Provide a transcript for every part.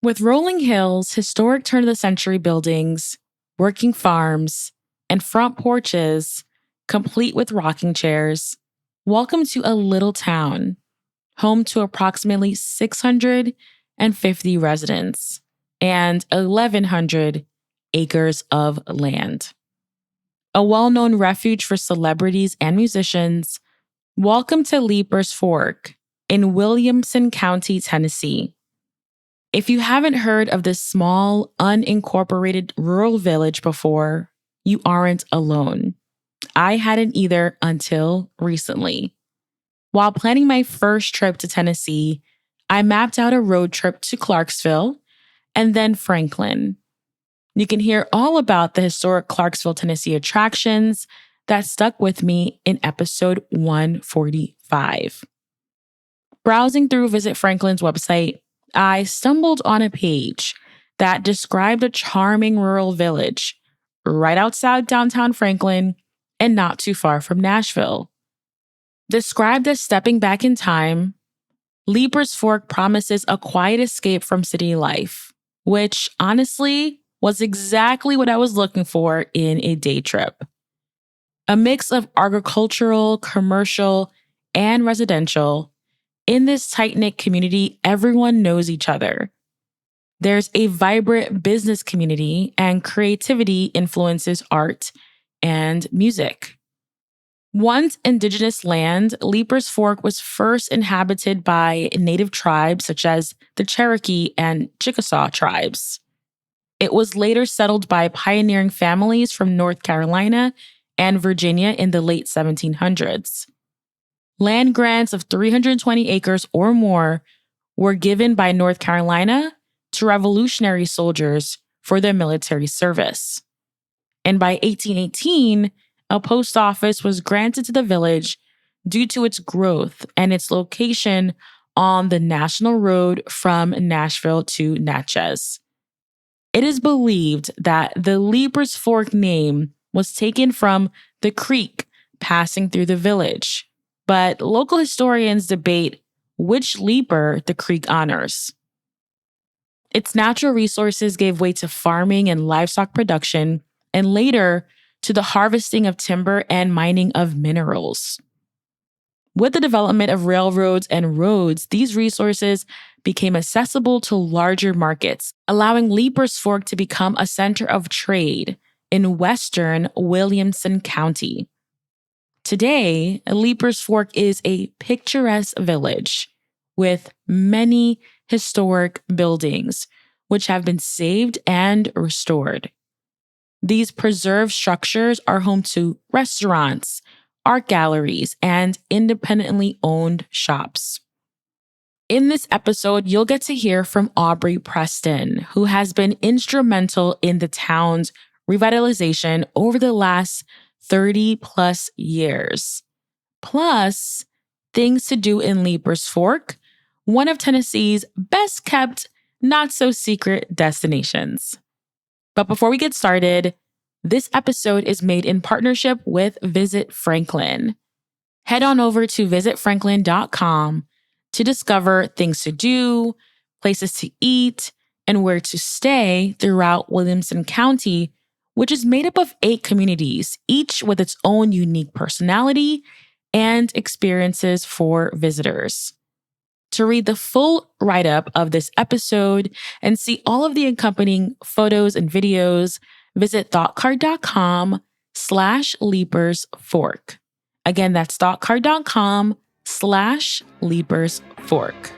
With rolling hills, historic turn of the century buildings, working farms, and front porches, complete with rocking chairs, welcome to a little town, home to approximately 650 residents and 1,100 acres of land. A well-known refuge for celebrities and musicians, welcome to Leapers Fork in Williamson County, Tennessee. If you haven't heard of this small, unincorporated rural village before, you aren't alone. I hadn't either until recently. While planning my first trip to Tennessee, I mapped out a road trip to Clarksville and then Franklin. You can hear all about the historic Clarksville, Tennessee attractions that stuck with me in episode 145. Browsing through Visit Franklin's website, I stumbled on a page that described a charming rural village right outside downtown Franklin and not too far from Nashville. Described as stepping back in time, Leapers Fork promises a quiet escape from city life, which honestly was exactly what I was looking for in a day trip. A mix of agricultural, commercial, and residential. In this tight-knit community, everyone knows each other. There's a vibrant business community, and creativity influences art and music. Once indigenous land, Leapers Fork was first inhabited by native tribes such as the Cherokee and Chickasaw tribes. It was later settled by pioneering families from North Carolina and Virginia in the late 1700s. Land grants of 320 acres or more were given by North Carolina to Revolutionary soldiers for their military service. And by 1818, a post office was granted to the village due to its growth and its location on the national road from Nashville to Natchez. It is believed that the Leapers Fork name was taken from the creek passing through the village, but local historians debate which leaper the creek honors. Its natural resources gave way to farming and livestock production, and later to the harvesting of timber and mining of minerals. With the development of railroads and roads, these resources became accessible to larger markets, allowing Leapers Fork to become a center of trade in western Williamson County. Today, Leapers Fork is a picturesque village with many historic buildings, which have been saved and restored. These preserved structures are home to restaurants, art galleries, and independently owned shops. In this episode, you'll get to hear from Aubrey Preston, who has been instrumental in the town's revitalization over the last 30 plus years. Plus, things to do in Leapers Fork, one of Tennessee's best kept, not so secret destinations. But before we get started, this episode is made in partnership with Visit Franklin. Head on over to visitfranklin.com to discover things to do, places to eat, and where to stay throughout Williamson County, which is made up of 8 communities, each with its own unique personality and experiences for visitors. To read the full write-up of this episode and see all of the accompanying photos and videos, visit thoughtcard.com/leapersfork. Again, that's thoughtcard.com/leapersfork.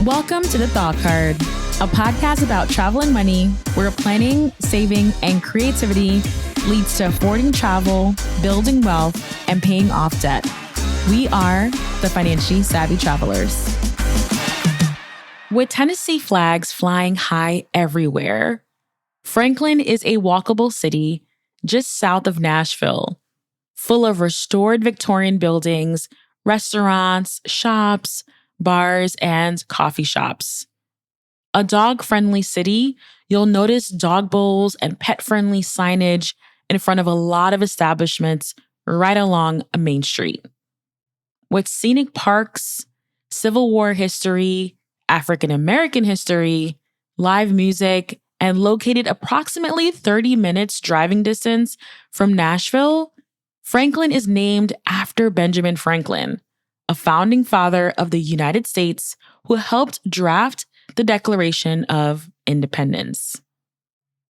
Welcome to The Thought Card, a podcast about travel and money, where planning, saving, and creativity leads to affording travel, building wealth, and paying off debt. We are the Financially Savvy Travelers. With Tennessee flags flying high everywhere, Franklin is a walkable city just south of Nashville, full of restored Victorian buildings, restaurants, shops, bars, and coffee shops. A dog-friendly city, you'll notice dog bowls and pet-friendly signage in front of a lot of establishments right along Main Street. With scenic parks, Civil War history, African American history, live music, and located approximately 30 minutes driving distance from Nashville, Franklin is named after Benjamin Franklin, a founding father of the United States who helped draft the Declaration of Independence.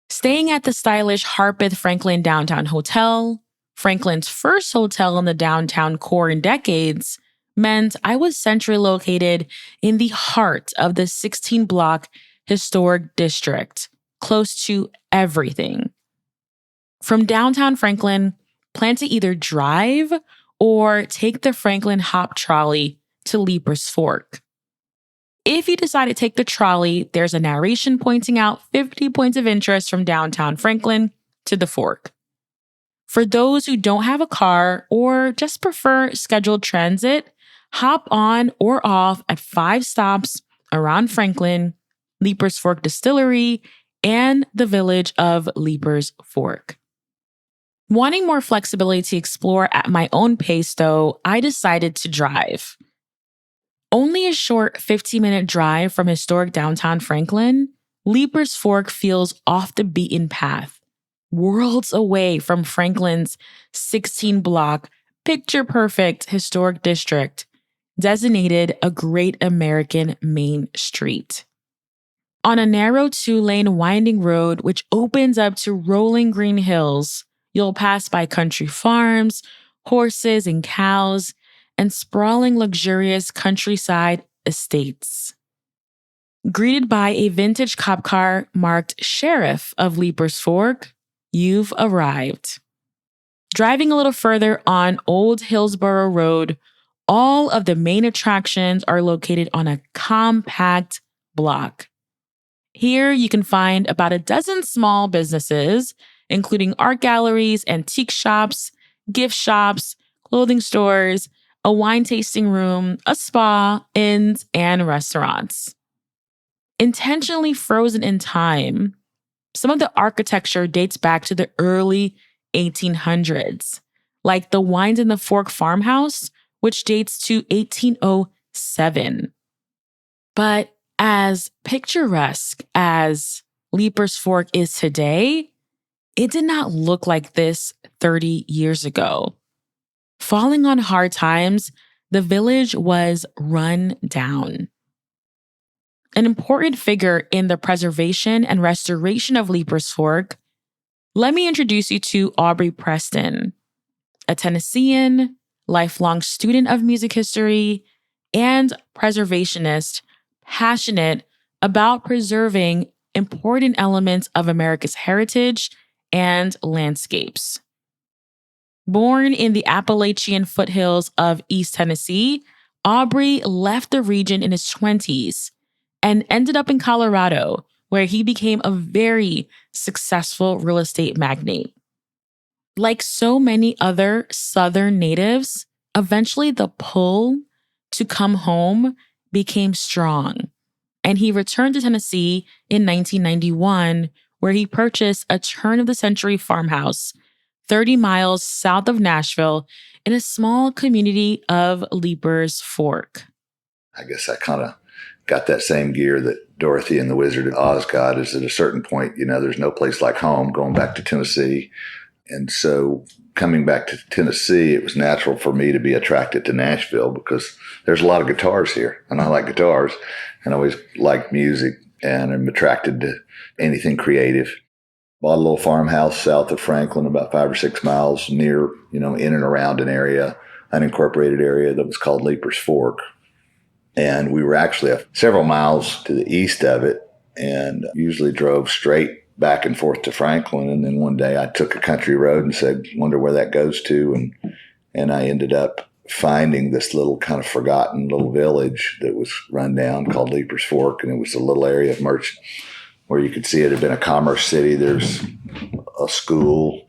Staying at the stylish Harpeth Franklin Downtown Hotel, Franklin's first hotel in the downtown core in decades, meant I was centrally located in the heart of the 16-block historic district, close to everything. From downtown Franklin, plan to either drive or take the Franklin Hop Trolley to Leiper's Fork. If you decide to take the trolley, there's a narration pointing out 50 points of interest from downtown Franklin to the Fork. For those who don't have a car or just prefer scheduled transit, hop on or off at 5 stops around Franklin, Leiper's Fork Distillery, and the village of Leiper's Fork. Wanting more flexibility to explore at my own pace, though, I decided to drive. Only a short 15-minute drive from historic downtown Franklin, Leiper's Fork feels off the beaten path, worlds away from Franklin's 16-block, picture-perfect historic district, designated a Great American Main Street. On a narrow 2-lane winding road which opens up to rolling green hills, you'll pass by country farms, horses and cows, and sprawling luxurious countryside estates. Greeted by a vintage cop car marked Sheriff of Leiper's Fork, you've arrived. Driving a little further on Old Hillsborough Road, all of the main attractions are located on a compact block. Here you can find about a dozen small businesses, including art galleries, antique shops, gift shops, clothing stores, a wine tasting room, a spa, inns, and restaurants. Intentionally frozen in time, some of the architecture dates back to the early 1800s, like the Wines in the Fork farmhouse, which dates to 1807. But as picturesque as Leiper's Fork is today, it did not look like this 30 years ago. Falling on hard times, the village was run down. An important figure in the preservation and restoration of Leiper's Fork, let me introduce you to Aubrey Preston, a Tennessean, lifelong student of music history, and preservationist passionate about preserving important elements of America's heritage and landscapes. Born in the Appalachian foothills of East Tennessee, Aubrey left the region in his 20s and ended up in Colorado, where he became a very successful real estate magnate. Like so many other Southern natives, eventually the pull to come home became strong, and he returned to Tennessee in 1991, where he purchased a turn-of-the-century farmhouse 30 miles south of Nashville in a small community of Leiper's Fork. I guess I kind of got that same gear that Dorothy and the Wizard of Oz got, is at a certain point, there's no place like home, going back to Tennessee. And so coming back to Tennessee, it was natural for me to be attracted to Nashville because there's a lot of guitars here, and I like guitars, and I always liked music, and I'm attracted to anything creative. Bought a little farmhouse south of Franklin, about 5 or 6 miles near, in and around an unincorporated area that was called Leiper's Fork. And we were actually several miles to the east of it, and usually drove straight back and forth to Franklin. And then one day I took a country road and said, wonder where that goes to. And I ended up finding this little kind of forgotten little village that was run down called Leiper's Fork. And it was a little area of merchant where you could see it had been a commerce city. There's a school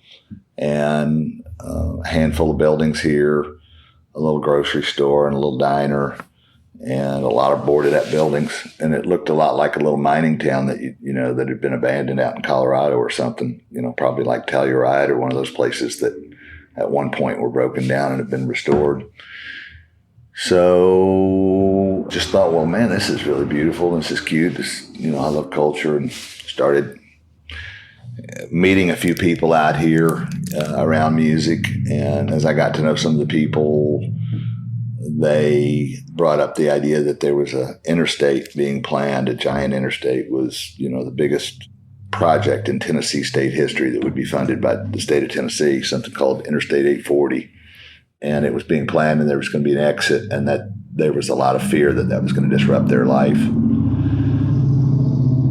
and a handful of buildings here, a little grocery store and a little diner, and a lot of boarded up buildings. And it looked a lot like a little mining town that, that had been abandoned out in Colorado or something, probably like Telluride or one of those places that at one point were broken down and have been restored. So just thought, well, man, this is really beautiful. This is cute. I love culture, and started meeting a few people out here around music. And as I got to know some of the people, they brought up the idea that there was a interstate being planned. A giant interstate was, the biggest project in Tennessee state history that would be funded by the state of Tennessee, something called Interstate 840. And it was being planned, and there was going to be an exit, and that there was a lot of fear that was going to disrupt their life.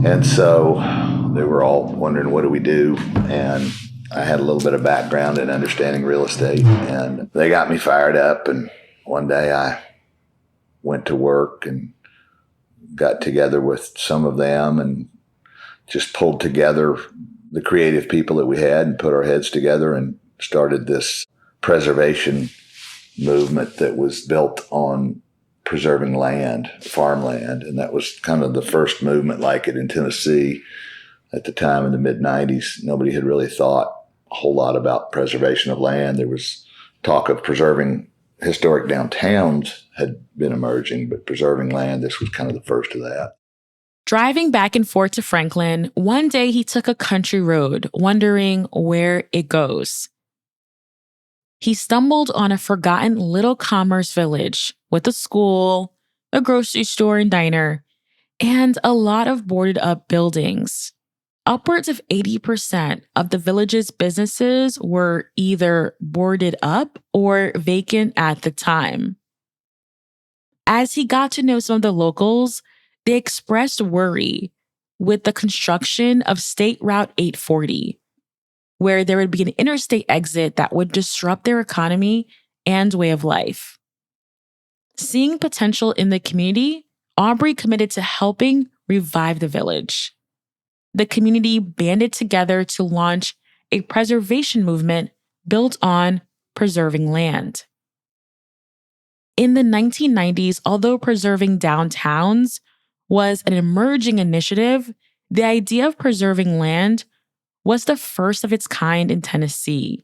And so they were all wondering, what do we do? And I had a little bit of background in understanding real estate, and they got me fired up. And one day I went to work and got together with some of them and just pulled together the creative people that we had and put our heads together and started this preservation movement that was built on preserving land, farmland. And that was kind of the first movement like it in Tennessee at the time in the mid-90s. Nobody had really thought a whole lot about preservation of land. There was talk of preserving historic downtowns had been emerging, but preserving land, this was kind of the first of that. Driving back and forth to Franklin, one day he took a country road, wondering where it goes. He stumbled on a forgotten little commerce village with a school, a grocery store and diner, and a lot of boarded up buildings. Upwards of 80% of the village's businesses were either boarded up or vacant at the time. As he got to know some of the locals, they expressed worry with the construction of State Route 840, where there would be an interstate exit that would disrupt their economy and way of life. Seeing potential in the community, Aubrey committed to helping revive the village. The community banded together to launch a preservation movement built on preserving land. In the 1990s, although preserving downtowns was an emerging initiative, the idea of preserving land was the first of its kind in Tennessee.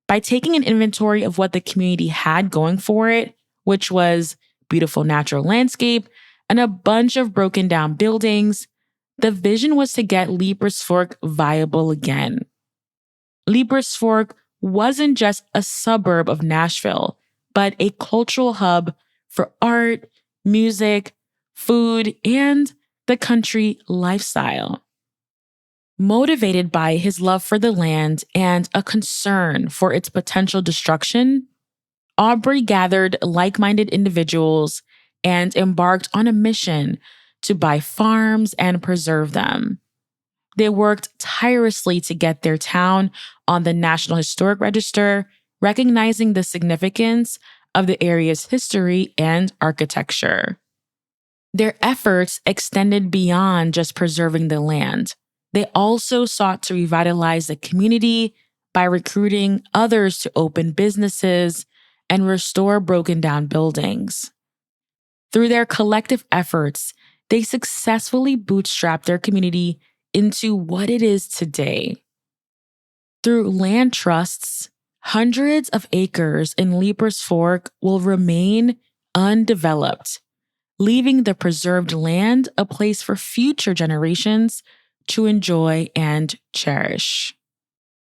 By taking an inventory of what the community had going for it, which was beautiful natural landscape and a bunch of broken down buildings, the vision was to get Leapers Fork viable again. Leapers Fork wasn't just a suburb of Nashville, but a cultural hub for art, music, food, and the country lifestyle. Motivated by his love for the land and a concern for its potential destruction, Aubrey gathered like-minded individuals and embarked on a mission to buy farms and preserve them. They worked tirelessly to get their town on the National Historic Register, recognizing the significance of the area's history and architecture. Their efforts extended beyond just preserving the land. They also sought to revitalize the community by recruiting others to open businesses and restore broken down buildings. Through their collective efforts, they successfully bootstrapped their community into what it is today. Through land trusts, hundreds of acres in Leapers Fork will remain undeveloped, leaving the preserved land a place for future generations to enjoy and cherish.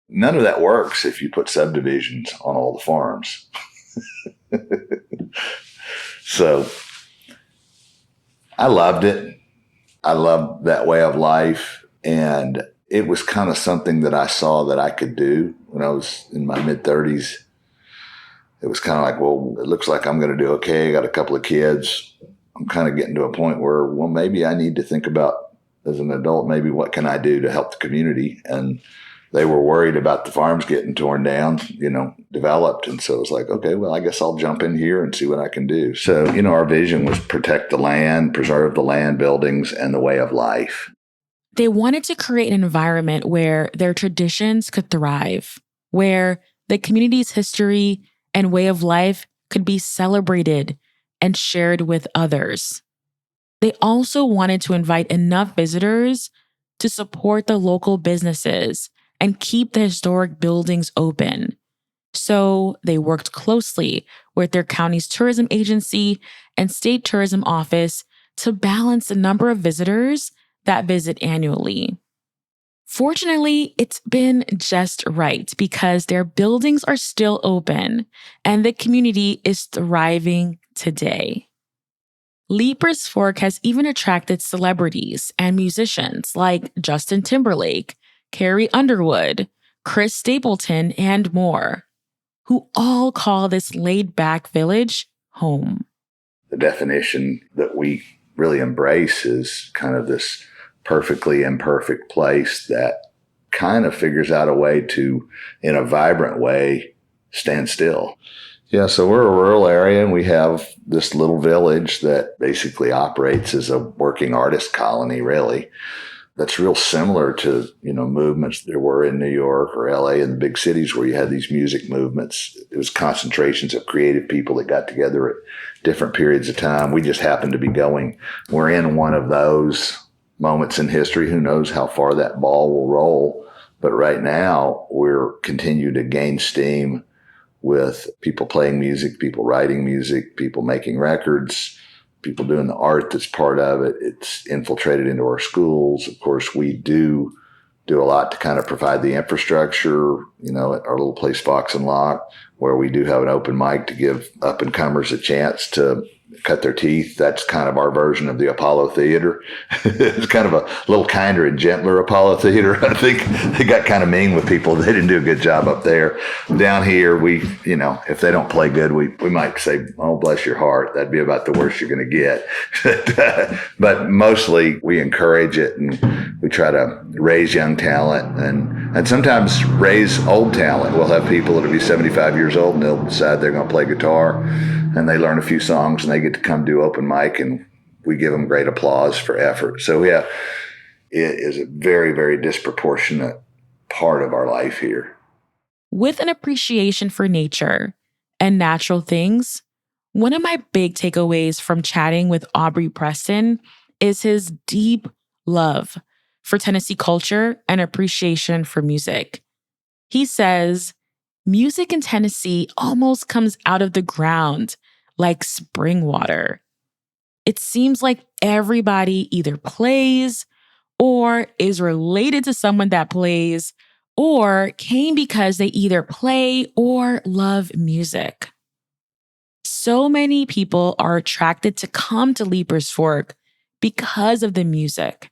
None of that works if you put subdivisions on all the farms. So I loved it. I loved that way of life. And it was kind of something that I saw that I could do when I was in my mid-30s. It was kind of like, well, it looks like I'm going to do okay. I got a couple of kids. I'm kind of getting to a point where, well, maybe I need to think about, as an adult, maybe what can I do to help the community? And they were worried about the farms getting torn down, developed. And so it was like, okay, well, I guess I'll jump in here and see what I can do. So, our vision was protect the land, preserve the land, buildings, and the way of life. They wanted to create an environment where their traditions could thrive, where the community's history and way of life could be celebrated and shared with others. They also wanted to invite enough visitors to support the local businesses and keep the historic buildings open. So they worked closely with their county's tourism agency and state tourism office to balance the number of visitors that visit annually. Fortunately, it's been just right because their buildings are still open and the community is thriving today. Leapers Fork has even attracted celebrities and musicians like Justin Timberlake, Carrie Underwood, Chris Stapleton, and more, who all call this laid back village home. The definition that we really embrace is kind of this perfectly imperfect place that kind of figures out a way to, in a vibrant way, stand still. Yeah, so we're a rural area and we have this little village that basically operates as a working artist colony, really. That's real similar to, movements there were in New York or LA and the big cities where you had these music movements. It was concentrations of creative people that got together at different periods of time. We just happened to be going. We're in one of those moments in history. Who knows how far that ball will roll? But right now, we're continuing to gain steam with people playing music, people writing music, people making records, people doing the art that's part of it. It's infiltrated into our schools. Of course, we do a lot to kind of provide the infrastructure, at our little place, Fox and Lock, where we do have an open mic to give up and comers a chance to cut their teeth. That's kind of our version of the Apollo Theater. It's kind of a little kinder and gentler Apollo Theater. I think they got kind of mean with people. They didn't do a good job up there. Down here, we, if they don't play good, we might say, oh, bless your heart. That'd be about the worst you're going to get. But mostly we encourage it and we try to raise young talent and sometimes raise old talent. We'll have people that'll be 75 years old and they'll decide they're going to play guitar and they learn a few songs and they get to come do open mic and we give them great applause for effort. So yeah, it is a very, very disproportionate part of our life here. With an appreciation for nature and natural things, one of my big takeaways from chatting with Aubrey Preston is his deep love for Tennessee culture and appreciation for music. He says, music in Tennessee almost comes out of the ground like spring water. It seems like everybody either plays or is related to someone that plays or came because they either play or love music. So many people are attracted to come to Leapers Fork because of the music,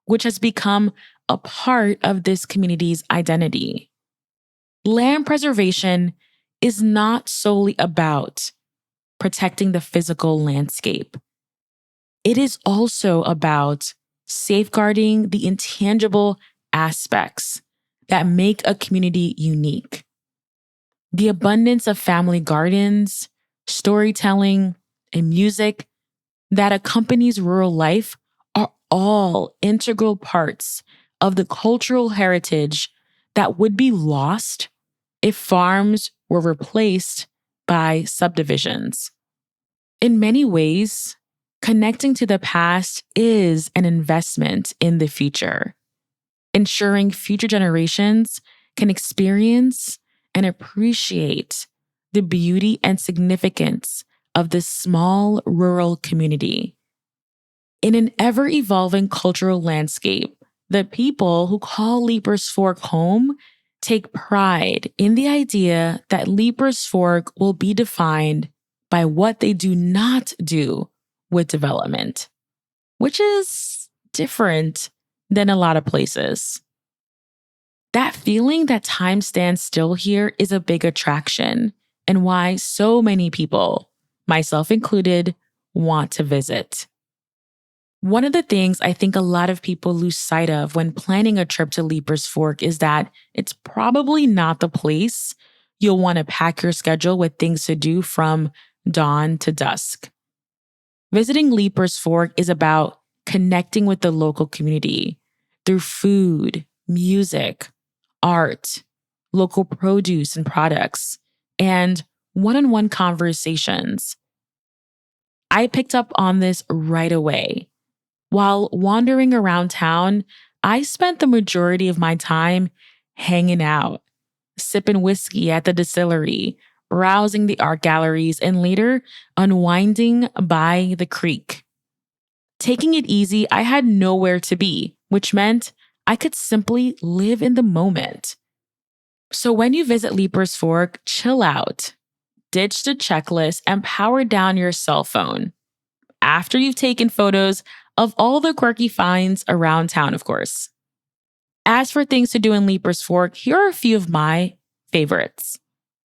which has become a part of this community's identity. Land preservation is not solely about protecting the physical landscape. It is also about safeguarding the intangible aspects that make a community unique. The abundance of family gardens, storytelling, and music that accompanies rural life are all integral parts of the cultural heritage that would be lost if farms were replaced by subdivisions. In many ways, connecting to the past is an investment in the future, ensuring future generations can experience and appreciate the beauty and significance of this small rural community. In an ever-evolving cultural landscape, the people who call Leapers Fork home take pride in the idea that Leapers Fork will be defined by what they do not do with development, which is different than a lot of places. That feeling that time stands still here is a big attraction and why so many people, myself included, want to visit. One of the things I think a lot of people lose sight of when planning a trip to Leapers Fork is that it's probably not the place you'll want to pack your schedule with things to do from dawn to dusk. Visiting Leapers Fork is about connecting with the local community through food, music, art, local produce and products, and one-on-one conversations. I picked up on this right away. While wandering around town, I spent the majority of my time hanging out, sipping whiskey at the distillery, browsing the art galleries, and later unwinding by the creek. Taking it easy, I had nowhere to be, which meant I could simply live in the moment. So when you visit Leaper's Fork, chill out, ditch the checklist, and power down your cell phone. After you've taken photos of all the quirky finds around town, of course. As for things to do in Leaper's Fork, here are a few of my favorites.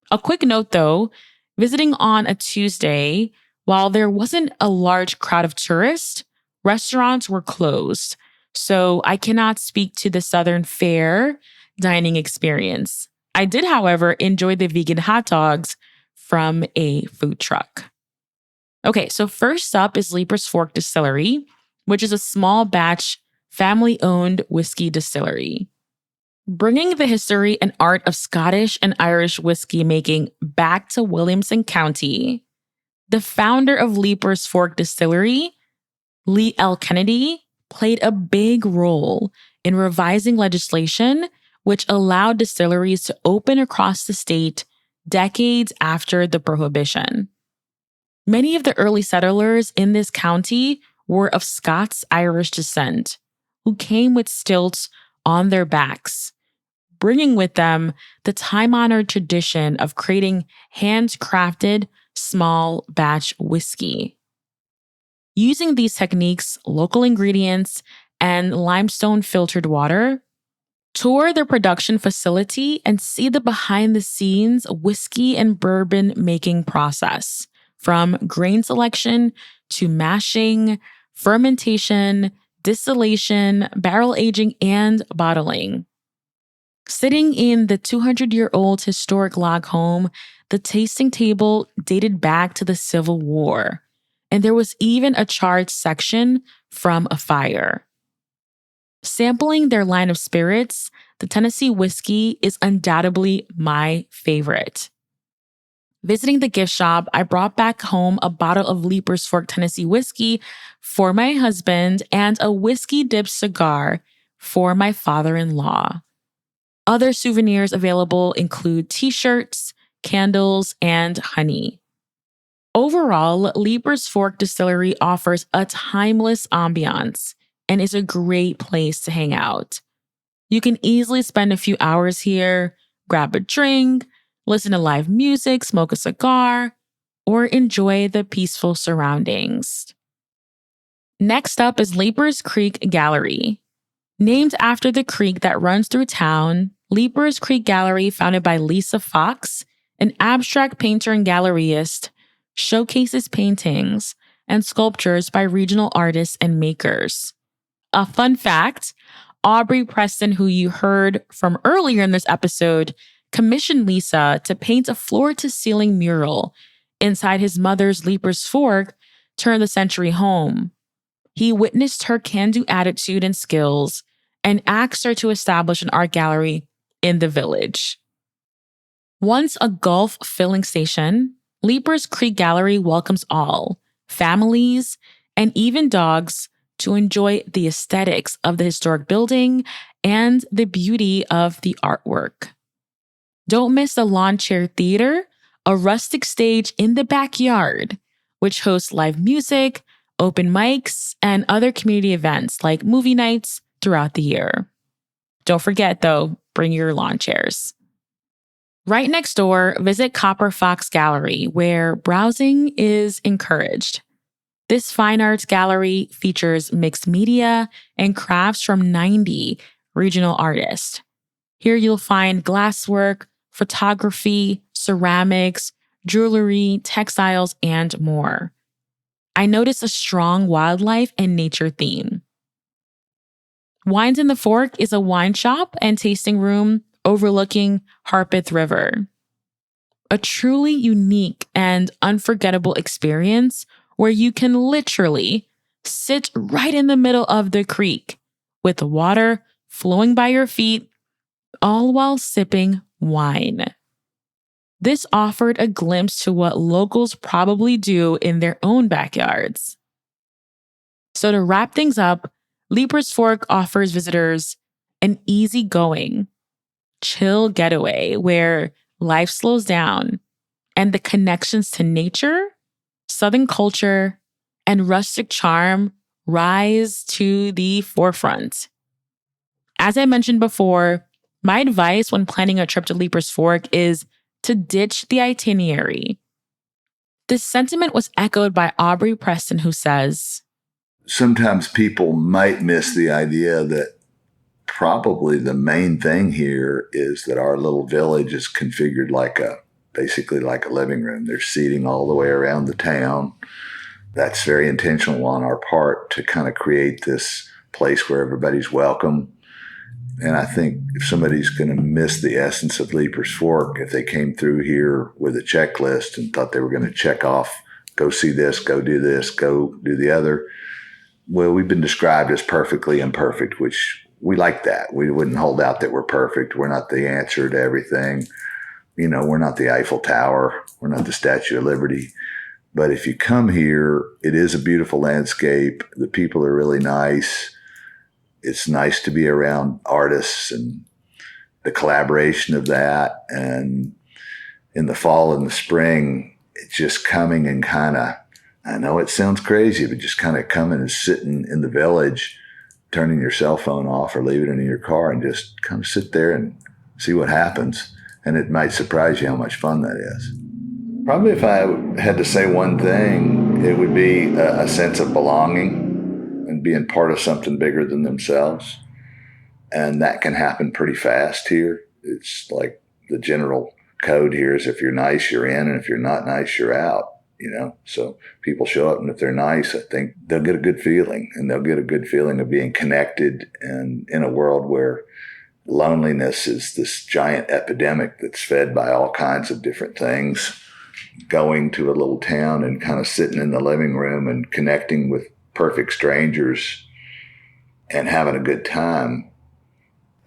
A quick note though, visiting on a Tuesday, while there wasn't a large crowd of tourists, restaurants were closed. So I cannot speak to the Southern Fare dining experience. I did, however, enjoy the vegan hot dogs from a food truck. Okay, so first up is Leaper's Fork Distillery, which is a small batch, family-owned whiskey distillery. Bringing the history and art of Scottish and Irish whiskey making back to Williamson County, the founder of Leaper's Fork Distillery, Lee L. Kennedy, played a big role in revising legislation which allowed distilleries to open across the state decades after the Prohibition. Many of the early settlers in this county were of Scots-Irish descent, who came with stilts on their backs, bringing with them the time-honored tradition of creating handcrafted small batch whiskey. Using these techniques, local ingredients, and limestone filtered water, tour their production facility and see the behind-the-scenes whiskey and bourbon making process, from grain selection to mashing, fermentation, distillation, barrel aging, and bottling. Sitting in the 200-year-old historic log home, the tasting table dated back to the Civil War, and there was even a charred section from a fire. Sampling their line of spirits, the Tennessee whiskey is undoubtedly my favorite. Visiting the gift shop, I brought back home a bottle of Leaper's Fork Tennessee whiskey for my husband and a whiskey-dipped cigar for my father-in-law. Other souvenirs available include t-shirts, candles, and honey. Overall, Leaper's Fork Distillery offers a timeless ambiance and is a great place to hang out. You can easily spend a few hours here, grab a drink, listen to live music, smoke a cigar, or enjoy the peaceful surroundings. Next up is Leaper's Creek Gallery. Named after the creek that runs through town, Leaper's Creek Gallery, founded by Lisa Fox, an abstract painter and galleryist, showcases paintings and sculptures by regional artists and makers. A fun fact, Aubrey Preston, who you heard from earlier in this episode, commissioned Lisa to paint a floor-to-ceiling mural inside his mother's Leaper's Fork turn-of-the-century home. He witnessed her can-do attitude and skills and asked her to establish an art gallery in the village. Once a Gulf filling station, Leaper's Creek Gallery welcomes all, families, and even dogs, to enjoy the aesthetics of the historic building and the beauty of the artwork. Don't miss the Lawn Chair Theater, a rustic stage in the backyard, which hosts live music, open mics, and other community events like movie nights throughout the year. Don't forget, though, bring your lawn chairs. Right next door, visit Copper Fox Gallery, where browsing is encouraged. This fine arts gallery features mixed media and crafts from 90 regional artists. Here you'll find glasswork, photography, ceramics, jewelry, textiles, and more. I noticed a strong wildlife and nature theme. Wines in the Fork is a wine shop and tasting room overlooking Harpeth River. A truly unique and unforgettable experience where you can literally sit right in the middle of the creek with the water flowing by your feet, all while sipping wine. This offered a glimpse to what locals probably do in their own backyards. So to wrap things up, Leaper's Fork offers visitors an easygoing, chill getaway where life slows down and the connections to nature, Southern culture, and rustic charm rise to the forefront. As I mentioned before, my advice when planning a trip to Leiper's Fork is to ditch the itinerary. This sentiment was echoed by Aubrey Preston, who says, sometimes people might miss the idea that probably the main thing here is that our little village is configured basically like a living room. There's seating all the way around the town. That's very intentional on our part to kind of create this place where everybody's welcome. And I think if somebody's going to miss the essence of Leiper's Fork, if they came through here with a checklist and thought they were going to check off, go see this, go do the other, well, we've been described as perfectly imperfect, which we like that. We wouldn't hold out that we're perfect. We're not the answer to everything. We're not the Eiffel Tower. We're not the Statue of Liberty. But if you come here, it is a beautiful landscape. The people are really nice. It's nice to be around artists and the collaboration of that. And in the fall and the spring, it's just coming and kind of, I know it sounds crazy, but just kind of coming and sitting in the village, turning your cell phone off or leaving it in your car and just kind of sit there and see what happens. And it might surprise you how much fun that is. Probably if I had to say one thing, it would be a sense of belonging and being part of something bigger than themselves. And that can happen pretty fast here. It's like the general code here is if you're nice, you're in, and if you're not nice, you're out. So people show up, and if they're nice, I think they'll get a good feeling, and they'll get a good feeling of being connected. And in a world where loneliness is this giant epidemic that's fed by all kinds of different things, going to a little town and kind of sitting in the living room and connecting with perfect strangers and having a good time,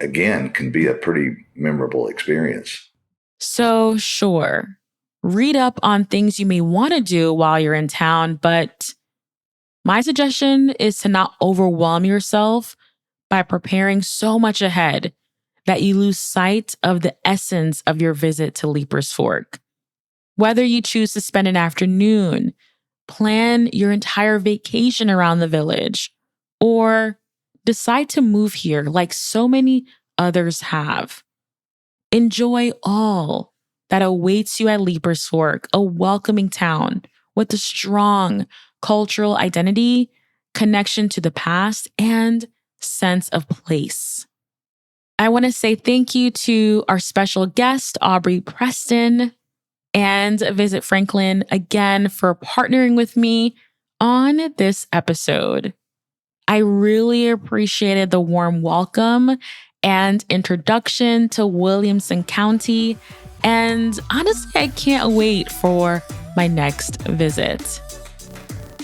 again, can be a pretty memorable experience. So sure, read up on things you may want to do while you're in town, but my suggestion is to not overwhelm yourself by preparing so much ahead that you lose sight of the essence of your visit to Leiper's Fork. Whether you choose to spend an afternoon, plan your entire vacation around the village, or decide to move here like so many others have, enjoy all that awaits you at Leiper's Fork, a welcoming town with a strong cultural identity, connection to the past, and sense of place. I want to say thank you to our special guest, Aubrey Preston, and Visit Franklin again for partnering with me on this episode. I really appreciated the warm welcome and introduction to Williamson County, and honestly, I can't wait for my next visit.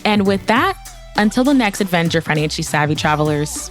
And with that, until the next adventure, financially savvy travelers.